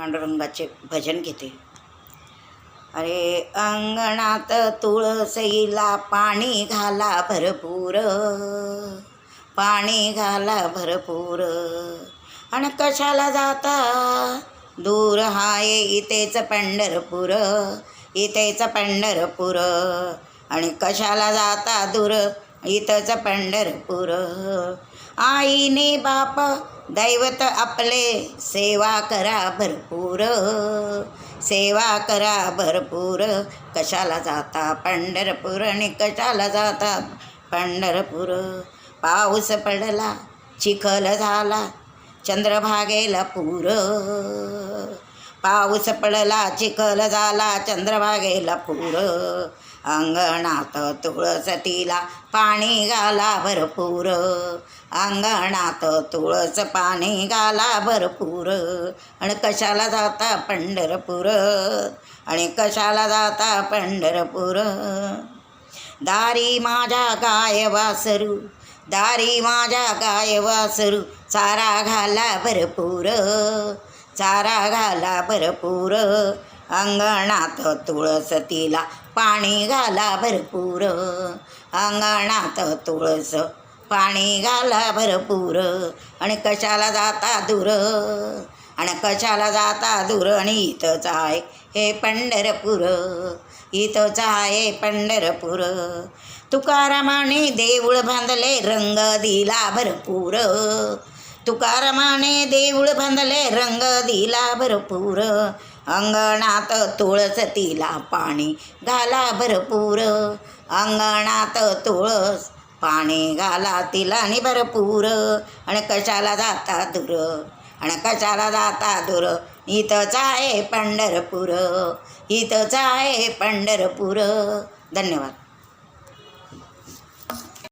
पांडुरंगाचे भजन घेते. अरे अंगणात तुळसईला पाणी घाला भरपूर, पाणी घाला भरपूर. आणि कशाला जाता दूर, हाय इथेच पंढरपूर, इथेच पंढरपूर. आणि कशाला जाता दूर, इथंच पंढरपूर. आईने बाप दैवत आपले, सेवा करा भरपूर, सेवा करा भरपूर. कशाला जाता पंढरपूर आणि कशाला जाता पंढरपूर. पाऊस पडला चिखल झाला चंद्रभागेला पूर, पाऊस पडला चिखल झाला चंद्रभागेला पूर. अंगणात तुळस पाणी घाला भरपूर, अंगणात तुळस पाणी घाला भरपूर. आणि कशाला जाता पंढरपूर, आणि कशाला जाता पंढरपूर. दारी माझ्या गाय वासरू, दारी माझ्या गाय वासरू. चारा घाला भरपूर, चारा घाला भरपूर. अंगणात तुळस पाणी घाला भरपूर, अंगणात तुळस पाणी घाला भरपूर. आणि कशाला जाता दूर, आणि कशाला जाता दूर. आणि इथंच आहे हे पंढरपूर, इथंच आहे पंढरपूर. तुकारामाने देऊळ बांधले रंग दिला भरपूर, तुकारामाने देऊळ बांधले रंग दिला भरपूर. अंगणात तुळस पाणी घाला भरपूर, अंगणात तुळस पाणी घाला तिला आणि भरपूर. आणि कशाला जाता दूर, आणि कशाला जाता दूर. इथंच आहे पंढरपूर, इथंच आहे पंढरपूर. धन्यवाद.